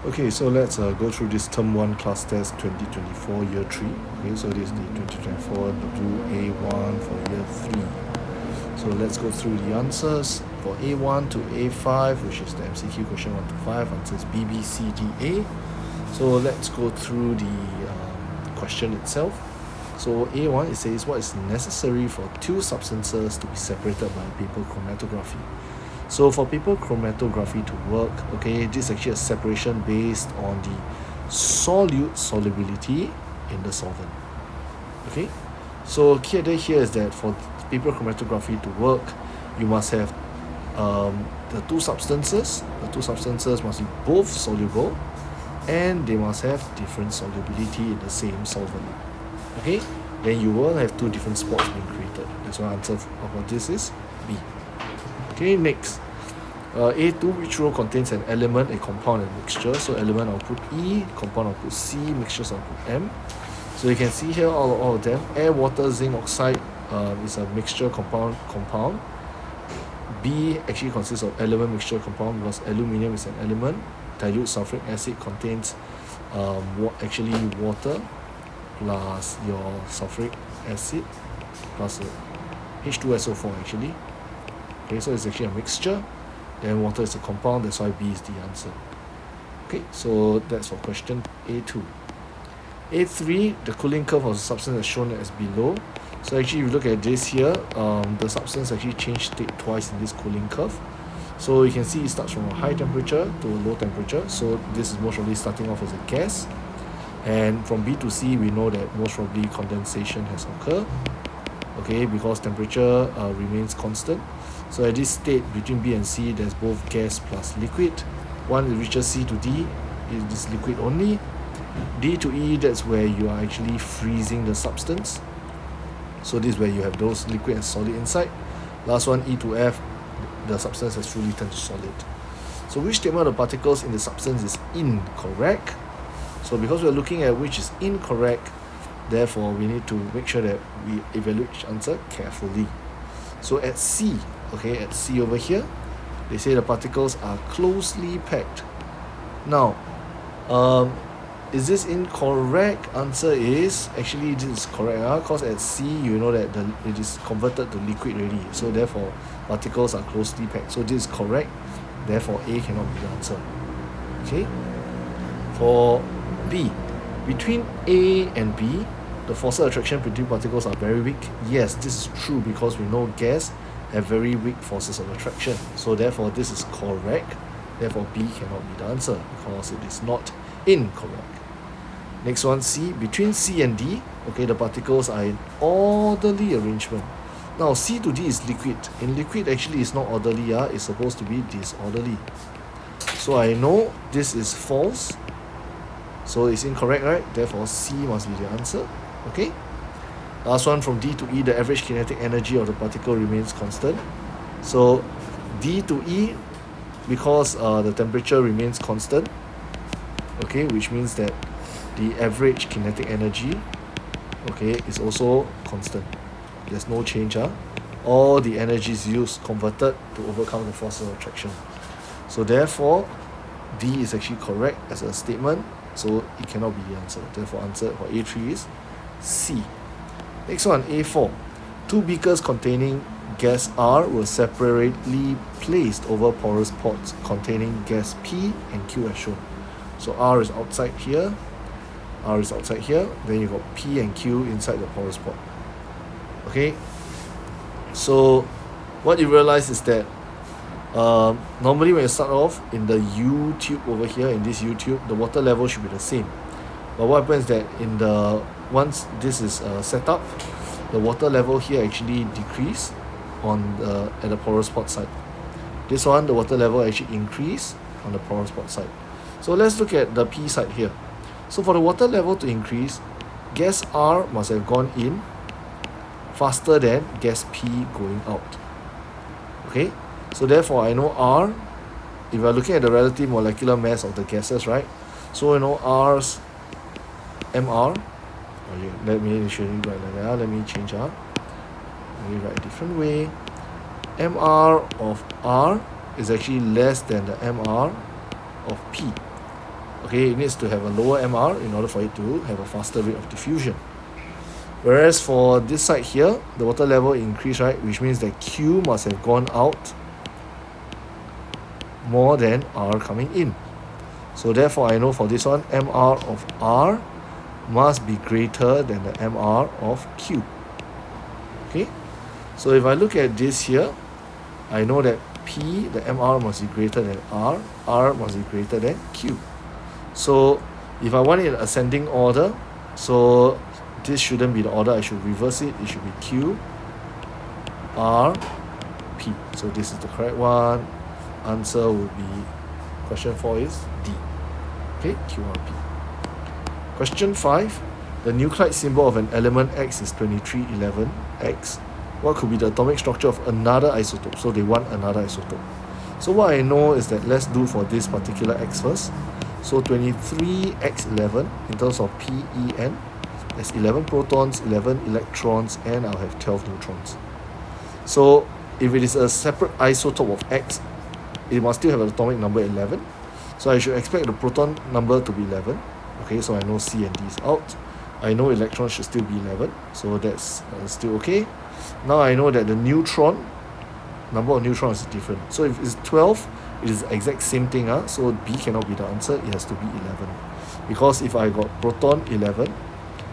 Okay, so let's go through this term 1 class test 2024 year 3. Okay, so this is the 2024 WA1 for year 3. So let's go through the answers. For A1 to A5, which is the MCQ question 1 to 5, answers B, B, C, D, A. So let's go through the question itself. So A1, it says what is necessary for two substances to be separated by paper chromatography. So for paper chromatography to work, okay, this is actually a separation based on the solute solubility in the solvent. Okay, so key idea here is that for paper chromatography to work, you must have the two substances. The two substances must be both soluble, and they must have different solubility in the same solvent. Okay, then you will have two different spots being created. That's why answer of this is B. Okay, next. A2, which row contains an element, a compound, and mixture. So element I'll put E, compound I'll put C, mixtures I'll put M. So you can see here all of them. Air, water, zinc oxide is a mixture compound. B actually consists of element, mixture, compound, because aluminium is an element. Dilute sulfuric acid contains actually water plus your sulfuric acid plus H2SO4 actually. Okay, so it's actually a mixture. Then water is a compound, that's why B is the answer. Okay, so that's for question A2. A3, the cooling curve of the substance is shown as below. So actually, if you look at this here, the substance actually changed state twice in this cooling curve. So you can see it starts from a high temperature to a low temperature. So this is most probably starting off as a gas. And from B to C, we know that most probably condensation has occurred. Okay, because temperature remains constant. So at this state between B and C, there's both gas plus liquid. One it reaches C to D, it is liquid only. D to E, that's where you are actually freezing the substance. So this is where you have those liquid and solid inside. Last one, E to F, the substance has fully turned to solid. So which statement of the particles in the substance is incorrect? So because we're looking at which is incorrect, therefore we need to make sure that we evaluate each answer carefully. So at C, okay, at C over here, they say the particles are closely packed. Now, is this incorrect? Answer is actually this is correct, because at C you know that it is converted to liquid already, so therefore particles are closely packed. So this is correct, therefore A cannot be the answer. Okay, for B, between A and B, the forces of attraction between particles are very weak. Yes, this is true because we know gas have very weak forces of attraction. So therefore this is correct. Therefore B cannot be the answer because it is not incorrect. Next one, C, between C and D, okay, the particles are in orderly arrangement. Now C to D is liquid. In liquid actually it's not orderly, it's supposed to be disorderly. So I know this is false. So it's incorrect, right? Therefore C must be the answer. Okay. Last one, from D to E, the average kinetic energy of the particle remains constant. So D to E, because the temperature remains constant, okay, which means that the average kinetic energy, okay, is also constant. There's no change. All the energy is used, converted to overcome the force of attraction. So therefore, D is actually correct as a statement. So it cannot be the answer. Therefore, answer for A3 is C. Next one, A4. Two beakers containing gas R were separately placed over porous pots containing gas P and Q as shown. So R is outside here. R is outside here. Then you got P and Q inside the porous pot. Okay. So what you realize is that normally when you start off in the U tube over here, in this U tube, the water level should be the same. But what happens is that once this is set up, the water level here actually decrease at the porous pot side. This one, the water level actually increase on the porous pot side. So let's look at the P side here. So for the water level to increase, gas R must have gone in faster than gas P going out. Okay, so therefore I know R, if we're looking at the relative molecular mass of the gases, right? So you know R's MR. Okay, let me initially write like that. Let me change Let me write a different way. MR of R is actually less than the MR of P. Okay, it needs to have a lower MR in order for it to have a faster rate of diffusion. Whereas for this side here, the water level increased, right? Which means that Q must have gone out more than R coming in. So therefore I know for this one, MR of R must be greater than the MR of Q. Okay, so if I look at this here, I know that P, the MR must be greater than R must be greater than Q. So if I want it in ascending order, so this shouldn't be the order, I should reverse it, it should be Q, R, P. So this is the correct one. Answer would be, question 4 is D. Okay, Q, R, P. Question 5, the nuclide symbol of an element X is 2311X. What could be the atomic structure of another isotope? So they want another isotope. So what I know is that let's do for this particular X first. So 23X11 in terms of PEN, there's 11 protons, 11 electrons, and I'll have 12 neutrons. So if it is a separate isotope of X, it must still have an atomic number 11. So I should expect the proton number to be 11. Okay, so I know C and D is out. I know electrons should still be 11, so that's still okay. Now I know that the neutron, number of neutrons is different. So if it's 12, it is the exact same thing. So B cannot be the answer, it has to be 11. Because if I got proton 11,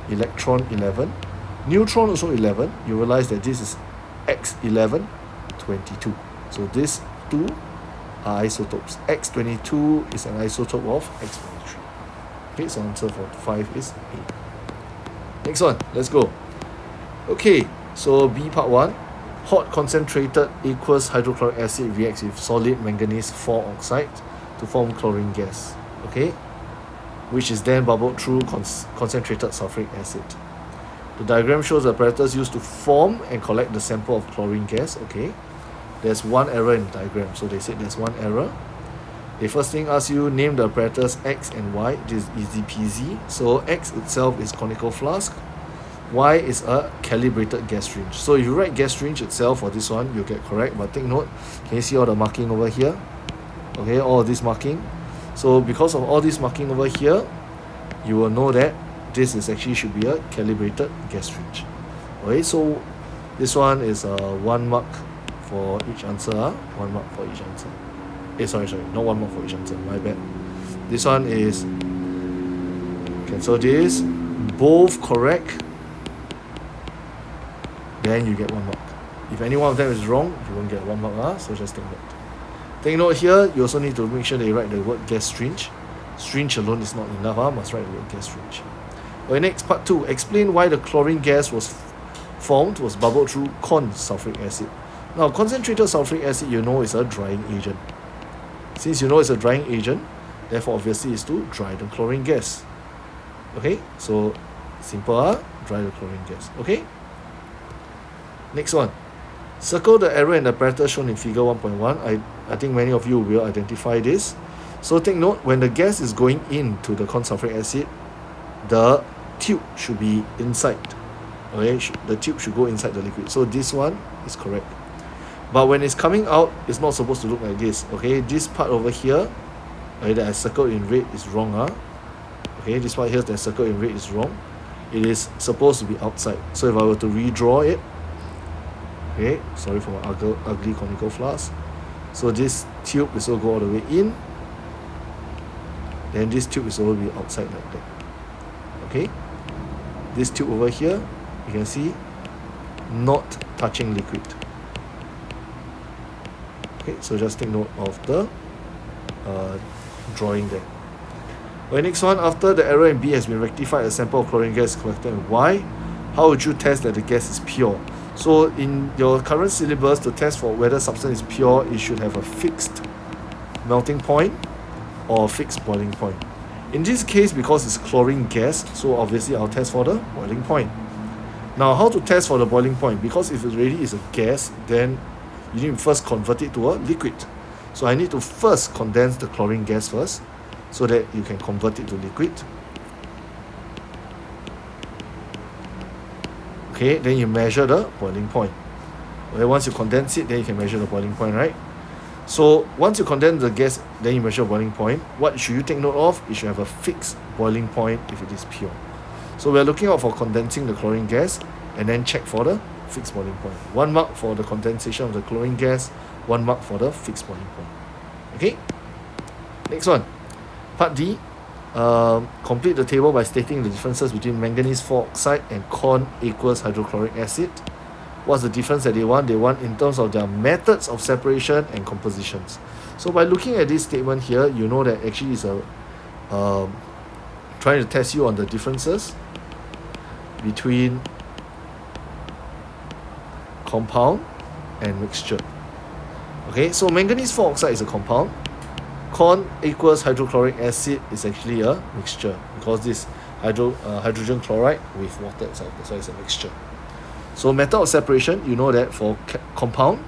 electron 11, neutron also 11, you realize that this is X11, 22. So these two are isotopes. X22 is an isotope of X23. Okay, so answer for 5 is A. Next one, let's go. Okay, so B part 1. Hot concentrated aqueous hydrochloric acid reacts with solid manganese 4 oxide to form chlorine gas. Okay, which is then bubbled through concentrated sulfuric acid. The diagram shows the apparatus used to form and collect the sample of chlorine gas. Okay, there's one error in the diagram, so they said there's one error. They first thing ask you name the apparatus X and Y. This is easy peasy. So X itself is conical flask, Y is a calibrated gas range. So if you write gas range itself for this one, you'll get correct, but take note, can you see all the marking over here? Okay, all of this marking. So because of all this marking over here, you will know that this is actually should be a calibrated gas range. Okay, so this one is 1 mark for each answer. 1 mark for each answer. Sorry, not 1 mark for each answer, my bad. This one is, cancel this, both correct, then you get 1 mark. If any one of them is wrong, you won't get 1 mark, so just take note. Take note here, you also need to make sure that you write the word gas range. Range alone is not enough, must write the word gas range. Okay, next, part 2. Explain why the chlorine gas was bubbled through sulfuric acid. Now, concentrated sulfuric acid, you know, is a drying agent. Since you know it's a drying agent, therefore obviously it's to dry the chlorine gas. Okay, so simple, dry the chlorine gas. Okay, next one. Circle the error in the apparatus shown in figure 1.1. I think many of you will identify this. So take note, when the gas is going into the sulfuric acid, the tube should be inside. Okay, the tube should go inside the liquid. So this one is correct. But when it's coming out, it's not supposed to look like this. Okay, this part over here, okay, that I circled in red is wrong. Okay, this part here that I circled in red is wrong. It is supposed to be outside. So if I were to redraw it, okay, sorry for my ugly conical flask. So this tube is will go all the way in. Then this tube is will be outside like that. Okay, this tube over here, you can see, not touching liquid. Okay, so just take note of the drawing there. Okay, next one, after the error in B has been rectified, a sample of chlorine gas is collected in Y. How would you test that the gas is pure? So in your current syllabus, to test for whether substance is pure, it should have a fixed melting point or a fixed boiling point. In this case, because it's chlorine gas, so obviously I'll test for the boiling point. Now, how to test for the boiling point? Because if it already is a gas, then you need to first convert it to a liquid. So I need to first condense the chlorine gas first, so that you can convert it to liquid. Okay, then you measure the boiling point. Okay, once you condense it, then you can measure the boiling point, right? So once you condense the gas, then you measure boiling point. What should you take note of? You should have a fixed boiling point if it is pure. So we're looking out for condensing the chlorine gas and then check for the fixed boiling point. 1 mark for the condensation of the chlorine gas, 1 mark for the fixed boiling point. Okay? Next one. Part D. Complete the table by stating the differences between manganese 4 oxide and corn aqueous hydrochloric acid. What's the difference that they want? They want in terms of their methods of separation and compositions. So by looking at this statement here, you know that actually is a trying to test you on the differences between compound and mixture. Okay, so manganese 4 oxide is a compound. Corn aqueous hydrochloric acid is actually a mixture because this hydrogen chloride with water itself. That's why it's a mixture. So method of separation, you know that for compound,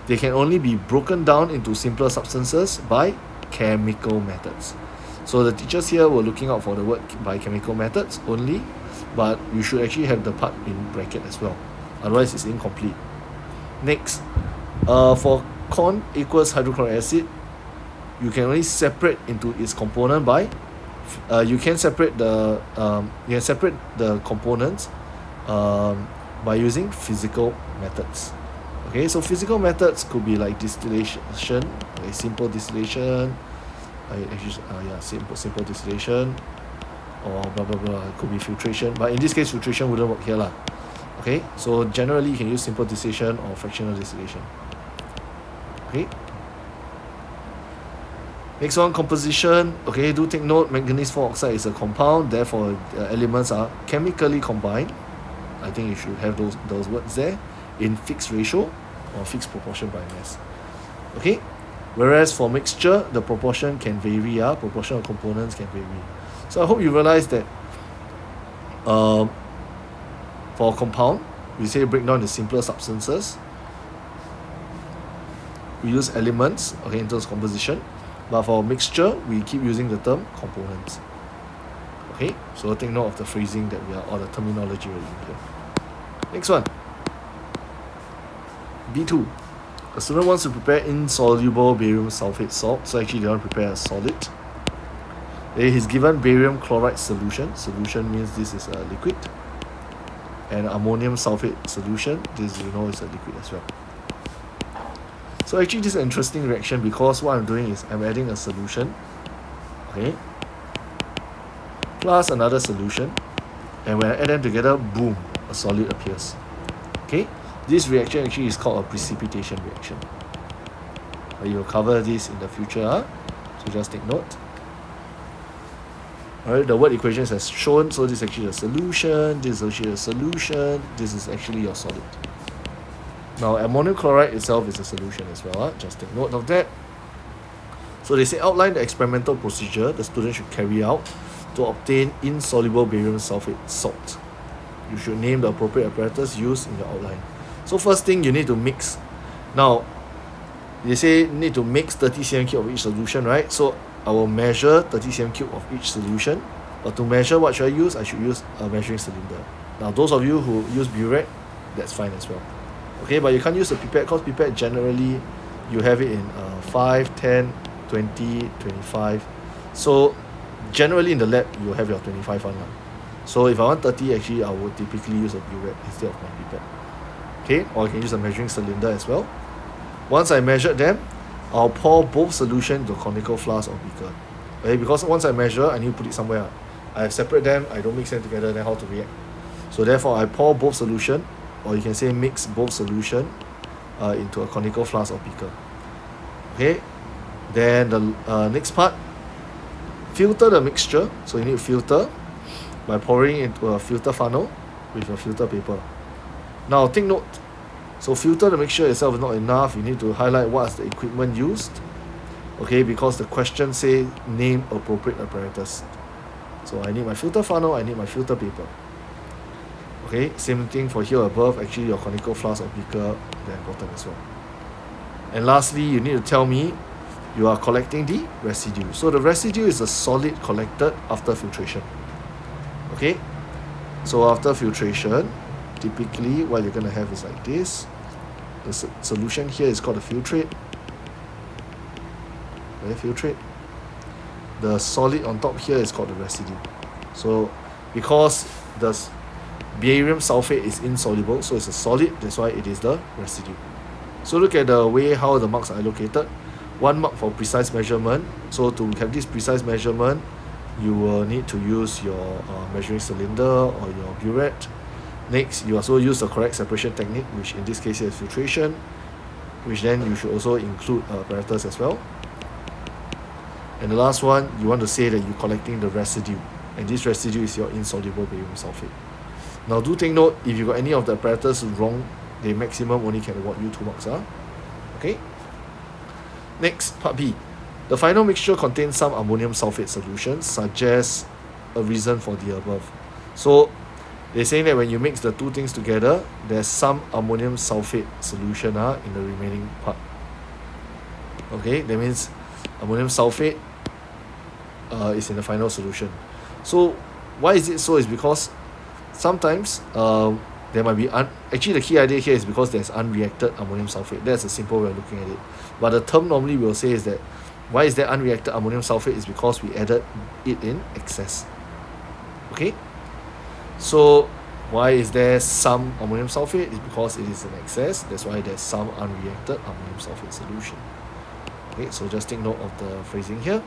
they can only be broken down into simpler substances by chemical methods. So the teachers here were looking out for the word by chemical methods only, but you should actually have the part in bracket as well. Otherwise, it's incomplete. Next, for corn aqueous hydrochloric acid, you can only separate into its component by you can separate the components by using physical methods. Okay, so physical methods could be like distillation, like simple distillation, simple distillation, or blah blah blah. It could be filtration, but in this case, filtration wouldn't work here lah. Okay, so generally you can use simple distillation or fractional distillation. Okay. Next one, composition. Okay, do take note, manganese 4 oxide is a compound, therefore elements are chemically combined. I think you should have those words there in fixed ratio or fixed proportion by mass. Okay, whereas for mixture, the proportion can vary. Proportion of components can vary. So I hope you realize that for compound, we say break down the simpler substances. We use elements, okay, in terms of composition. But for mixture, we keep using the term components. Okay, so take note of the phrasing that we are, or the terminology we're using here. Next one. B2. A student wants to prepare insoluble barium sulfate salt, so actually they want to prepare a solid. He's given barium chloride solution. Solution means this is a liquid. And ammonium sulfate solution, this you know is a liquid as well. So actually this is an interesting reaction because what I'm doing is I'm adding a solution, okay, plus another solution, and when I add them together, boom, a solid appears. Okay, this reaction actually is called a precipitation reaction. You'll cover this in the future, so just take note. Alright, the word equations as shown, so this is actually a solution, this is actually a solution, this is actually your solid. Now, ammonium chloride itself is a solution as well. Just take note of that. So they say outline the experimental procedure the student should carry out to obtain insoluble barium sulfate salt. You should name the appropriate apparatus used in your outline. So first thing, you need to mix. Now, they say need to mix 30 cm3 of each solution, right? So I will measure 30 cm3 of each solution. But to measure, what should I use? I should use a measuring cylinder. Now, those of you who use burette, that's fine as well. Okay, but you can't use a pipette because pipette generally you have it in 5, 10, 20, 25. So generally in the lab you have your 25 one. So if I want 30, actually I would typically use a burette instead of my pipette. Okay, or I can use a measuring cylinder as well. Once I measured them, I'll pour both solution into a conical flask or beaker. Okay, because once I measure, I need to put it somewhere. I separate them, I don't mix them together, then how to react. So therefore I pour both solution, or you can say mix both solution into a conical flask or beaker. Okay, then the next part, filter the mixture. So you need to filter by pouring into a filter funnel with a filter paper. Now take note, so filter the mixture itself is not enough. You need to highlight what's the equipment used. Okay, because the question say name appropriate apparatus. So I need my filter funnel, I need my filter paper. Okay, same thing for here above, actually your conical flask or beaker, they're important as well. And lastly, you need to tell me you are collecting the residue. So the residue is a solid collected after filtration. Okay, so after filtration, typically what you're going to have is like this. The solution here is called a filtrate. okay, filtrate. The solid on top here is called the residue. So because the barium sulfate is insoluble, so it's a solid, that's why it is the residue. So look at the way how the marks are allocated. 1 mark for precise measurement. So to have this precise measurement, you will need to use your measuring cylinder or your burette. Next, you also use the correct separation technique, which in this case is filtration, which then you should also include apparatus as well. And the last one, you want to say that you're collecting the residue, and this residue is your insoluble barium sulfate. Now do take note, if you got any of the apparatus wrong, the maximum only can award you 2 marks. Okay. Next, part B. The final mixture contains some ammonium sulfate solution, suggests a reason for the above. So they're saying that when you mix the two things together, there's some ammonium sulfate solution in the remaining part. Okay, that means ammonium sulfate is in the final solution. So why is it so? Is because sometimes there might be actually the key idea here is because there's unreacted ammonium sulfate. That's a simple way of looking at it. But the term normally we'll say is that why is there unreacted ammonium sulfate is because we added it in excess. Okay, so why is there some ammonium sulfate? It's because it is in excess. That's why there's some unreacted ammonium sulfate solution. Okay, so just take note of the phrasing here.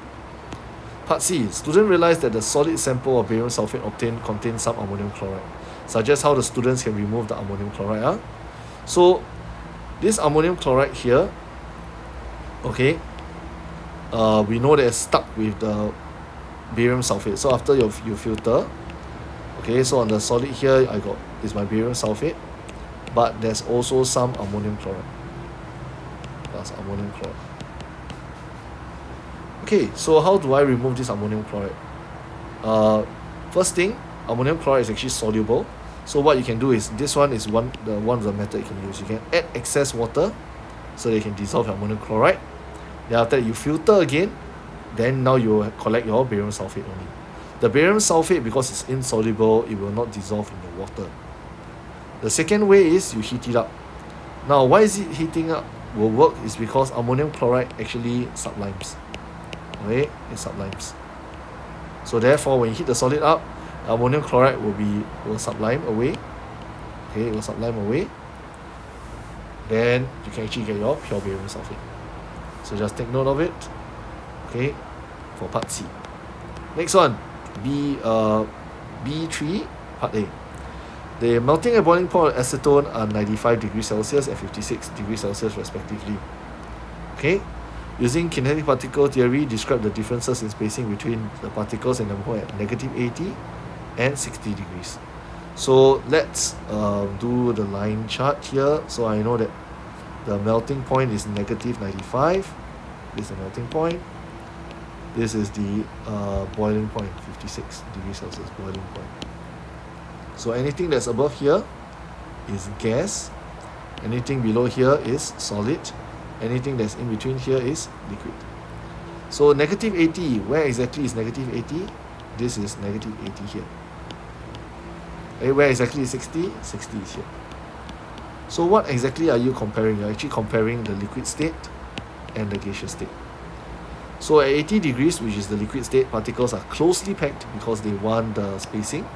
Part C. Student realized that the solid sample of barium sulfate obtained contains some ammonium chloride. Suggests how the students can remove the ammonium chloride. So this ammonium chloride here, okay, we know that it's stuck with the barium sulfate. So after you filter, okay, so on the solid here I got is my barium sulfate, but there's also some ammonium chloride. That's ammonium chloride. Okay, so how do I remove this ammonium chloride? First thing, ammonium chloride is actually soluble. So what you can do is, this one is one of the method you can use. You can add excess water so they can dissolve ammonium chloride. Then after that you filter again, then now you collect your barium sulfate only. The barium sulfate, because it's insoluble, it will not dissolve in the water. The second way is you heat it up. Now why is it heating up will work is because ammonium chloride actually sublimes. Okay, it sublimes. So therefore when you heat the solid up, ammonium chloride will sublime away. Okay, it will sublime away. Then you can actually get your pure barium sulfate. So just take note of it. Okay, for part C. Next one, B3, part A. The melting and boiling point of acetone are 95 degrees Celsius and 56 degrees Celsius respectively. Okay, using kinetic particle theory, describe the differences in spacing between the particles and the point at negative 80 and 60 degrees. So let's do the line chart here. So I know that the melting point is negative 95. This is the melting point. This is the boiling point, 56 degrees Celsius boiling point. So anything that's above here is gas. Anything below here is solid. Anything that's in between here is liquid. So negative 80, where exactly is negative 80? This is negative 80 here. Where exactly is 60? 60 is here. So what exactly are you comparing? You're actually comparing the liquid state and the gaseous state. So at 80 degrees, which is the liquid state, particles are closely packed because they want the spacing.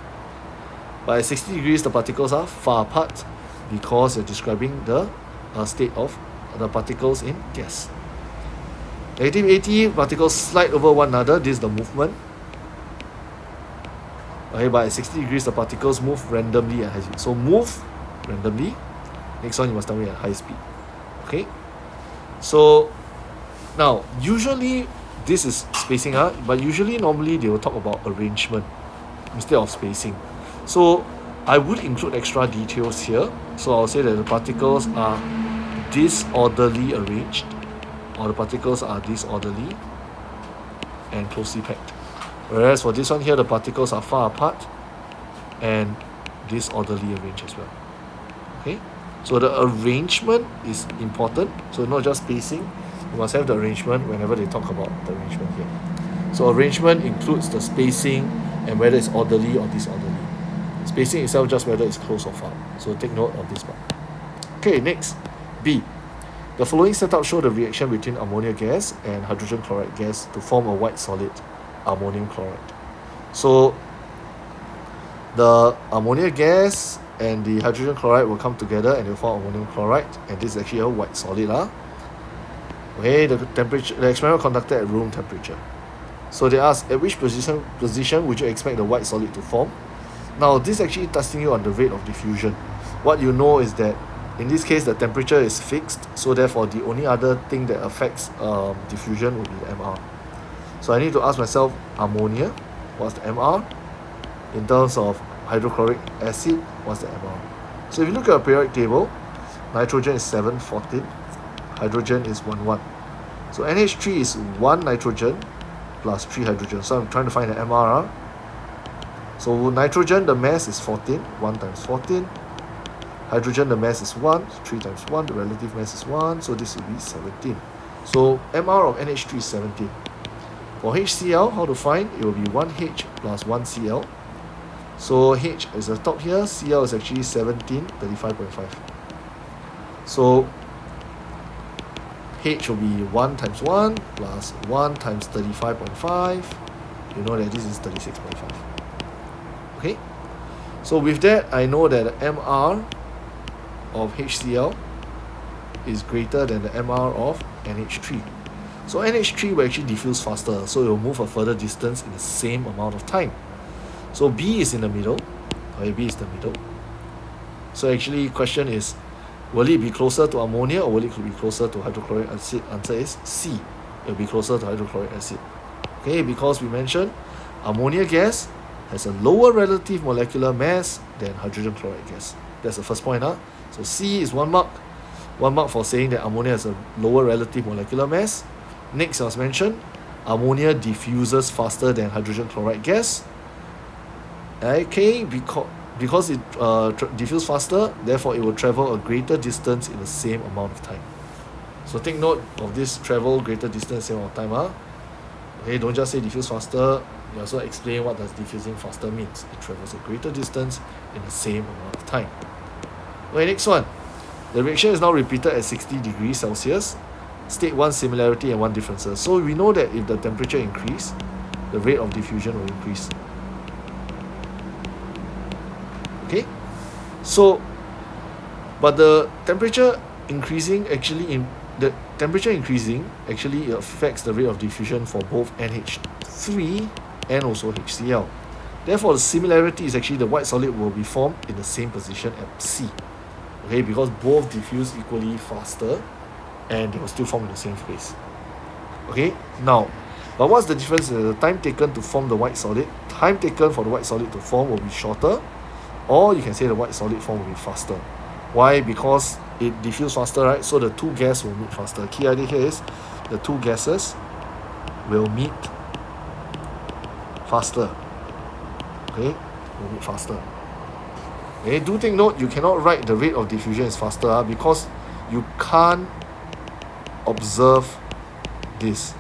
But at 60 degrees, the particles are far apart because you're describing the state of the particles in gas. Negative 80, particles slide over one another. This is the movement. Okay, but at 60 degrees, the particles move randomly at high speed. So move randomly. Next one, you must tell me at high speed. Okay. So now, usually this is spacing out, but usually normally they will talk about arrangement instead of spacing. So I would include extra details here. So I'll say that the particles are disorderly arranged, or the particles are disorderly and closely packed. Whereas for this one here, the particles are far apart and disorderly arranged as well. Okay, so the arrangement is important. So not just spacing, you must have the arrangement whenever they talk about the arrangement here. So arrangement includes the spacing and whether it's orderly or disorderly. Spacing itself just whether it's close or far. So take note of this part. Okay, next, B. The following setup show the reaction between ammonia gas and hydrogen chloride gas to form a white solid, ammonium chloride. So the ammonia gas and the hydrogen chloride will come together and they'll form ammonium chloride, and this is actually a white solid. Okay, the experiment conducted at room temperature. So they ask, at which position would you expect the white solid to form? Now this is actually testing you on the rate of diffusion. What you know is that in this case the temperature is fixed, so therefore the only other thing that affects diffusion would be the MR. So I need to ask myself, ammonia, what's the MR? In terms of hydrochloric acid, what's the MR? So if you look at a periodic table, nitrogen is 714, hydrogen is 11. So NH3 is 1 nitrogen plus 3 hydrogen. So I'm trying to find the MR. So nitrogen, the mass is 14, 1 times 14. Hydrogen, the mass is 1, 3 times 1, the relative mass is 1, so this will be 17. So MR of NH3 is 17. For HCl, how to find? It will be 1H plus 1Cl. So H is the top here, Cl is actually 17, 35.5. So H will be 1 times 1 plus 1 times 35.5. You know that this is 36.5. Okay? So with that, I know that the MR of HCl is greater than the MR of NH3. So NH3 will actually diffuse faster, so it will move a further distance in the same amount of time. So B is in the middle. Okay, B is the middle. So actually question is, will it be closer to ammonia or will it be closer to hydrochloric acid? Answer is C. It will be closer to hydrochloric acid. Okay, because we mentioned ammonia gas has a lower relative molecular mass than hydrogen chloride gas. That's the first point. So C is 1 mark. 1 mark for saying that ammonia has a lower relative molecular mass. Next, as mentioned, ammonia diffuses faster than hydrogen chloride gas. Okay, because it diffuses faster, therefore it will travel a greater distance in the same amount of time. So take note of this travel greater distance same amount of time. Okay, don't just say diffuse faster. You also explain what does diffusing faster means. It travels a greater distance in the same amount of time. Okay, next one. The reaction is now repeated at 60 degrees Celsius. State 1 similarity and 1 differences. So we know that if the temperature increase, the rate of diffusion will increase. Okay, so but the temperature increasing actually affects the rate of diffusion for both NH3 and also HCl. Therefore, the similarity is actually the white solid will be formed in the same position at C. Okay, because both diffuse equally faster and they will still form in the same space. Okay, now, but what's the difference in the time taken to form the white solid? Time taken for the white solid to form will be shorter, or you can say the white solid form will be faster. Why? Because it diffuses faster, right? So the two gases will meet faster. Key idea here is the two gases will meet faster. Okay, will meet faster. Okay, do take note, you cannot write the rate of diffusion is faster because you can't observe this.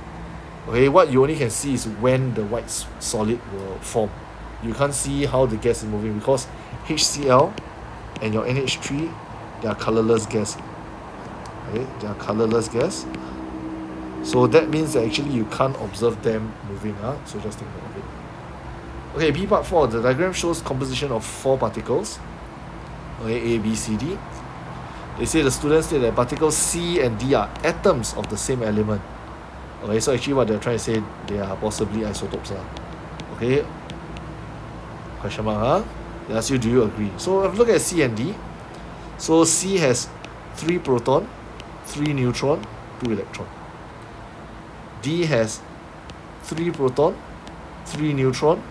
Okay, what you only can see is when the white solid will form. You can't see how the gas is moving because HCl and your NH3, they are colorless gas. Okay, they are colorless gas. So that means that actually you can't observe them moving. So just think about it. Okay, B part 4. The diagram shows composition of 4 particles. Okay, A, B, C, D. They say the students say that particles C and D are atoms of the same element. Okay, so actually what they're trying to say, they are possibly isotopes. Okay, question mark. They ask you, do you agree? So if you look at C and D, so C has 3 proton, 3 neutron, 2 electron. D has 3 proton, 3 neutron,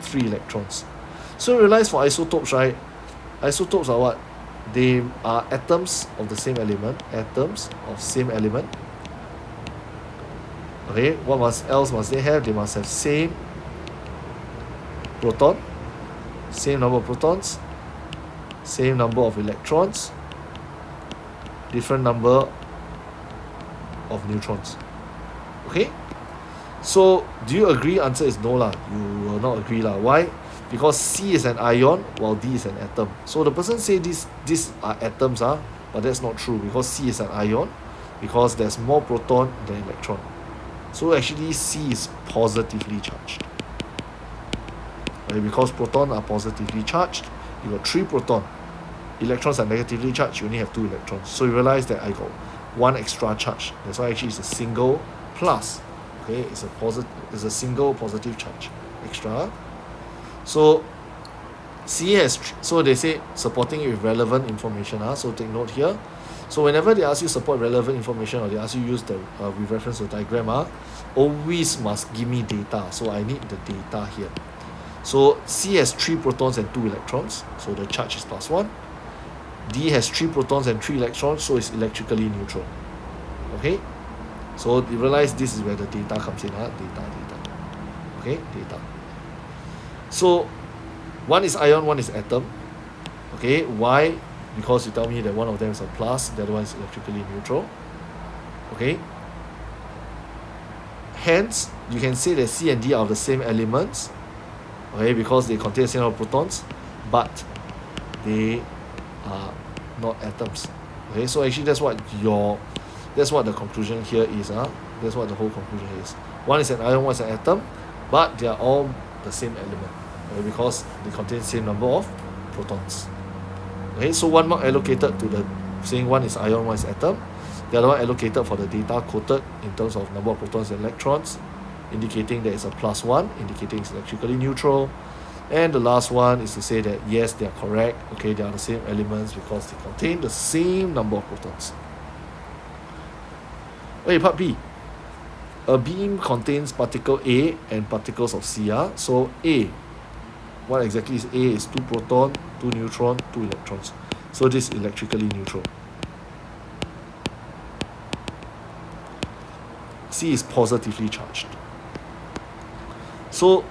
3 electrons. So realize for isotopes, right? Isotopes are what? They are atoms of the same element. Atoms of same element. Okay, what else must they have? They must have same proton, same number of protons, same number of electrons, different number of neutrons. Okay, so do you agree? Answer is no lah. You will not agree lah. Why? Because C is an ion while D is an atom. So the person say these are atoms, but that's not true because C is an ion. because there's more proton than electron. So actually C is positively charged. Okay, because protons are positively charged, you got 3 protons. Electrons are negatively charged, you only have 2 electrons. So you realize that I got 1 extra charge. That's why actually it's a single plus. Okay, it's a single positive charge extra. So C has, so they say supporting it with relevant information. So take note here. So whenever they ask you support relevant information, or they ask you use the with reference to diagram, always must give me data. So I need the data here. So C has 3 protons and 2 electrons, so the charge is +1. D has 3 protons and 3 electrons, so it's electrically neutral. Okay, so you realize this is where the data comes in. Data. Okay, data. So one is ion, one is atom. Okay, why? Because you tell me that one of them is a plus, the other one is electrically neutral. Okay, hence you can say that C and D are of the same elements. Okay, because they contain the same number of protons, but they are not atoms. Okay, so actually that's what the conclusion here is. That's what the whole conclusion is. One is an ion, one is an atom, but they are all the same element. Okay, because they contain the same number of protons. Okay, so 1 mark allocated to the saying one is ion, one is atom. The other one allocated for the data quoted in terms of number of protons and electrons, indicating that it's a +1, indicating it's electrically neutral. And the last one is to say that yes, they are correct. Okay, they are the same elements because they contain the same number of protons. Okay, part B. A beam contains particle A and particles of C. So A, what exactly is A? Is 2 proton, 2 neutron, 2 electrons. So this is electrically neutral. C is positively charged. So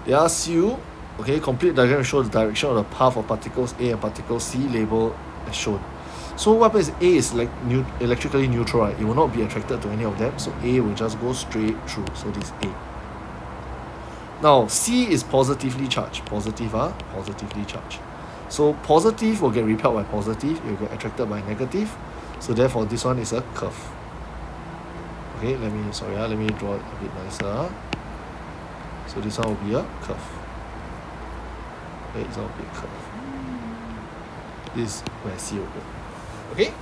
they ask you, okay, complete diagram to show the direction of the path of particles A and particles C labeled as shown. So what happens is A is like electrically neutral, right? It will not be attracted to any of them, so A will just go straight through. So this is A. Now C is positively charged. Positively charged. So positive will get repelled by positive, it will get attracted by negative. So therefore this one is a curve. Okay, let me draw it a bit nicer. So this one will be a curve. Okay, this one will be a curve. This is where C will go. Okay,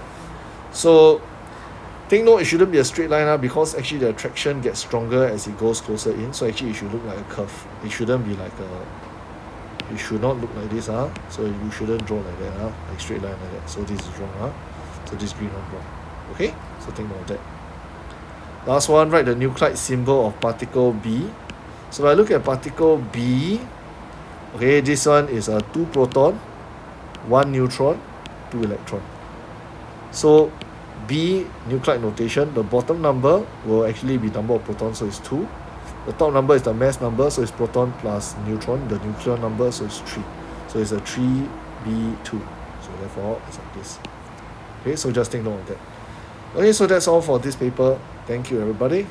so take note, it shouldn't be a straight line because actually the attraction gets stronger as it goes closer in. So actually it should look like a curve. It shouldn't be like it should not look like this. So you shouldn't draw like that, like straight line like that. So this is wrong. So this green one wrong. Okay, so take note of that. Last one, write the nuclide symbol of particle B. So if I look at particle B, okay, this one is a 2 proton, 1 neutron, 2 electron. So B nuclide notation, the bottom number will actually be number of protons, so it's 2. The top number is the mass number, so it's proton plus neutron. The nuclear number, so it's 3. So it's a 3B2. So therefore it's like this. Okay, so just take note of that. Okay, so that's all for this paper. Thank you, everybody.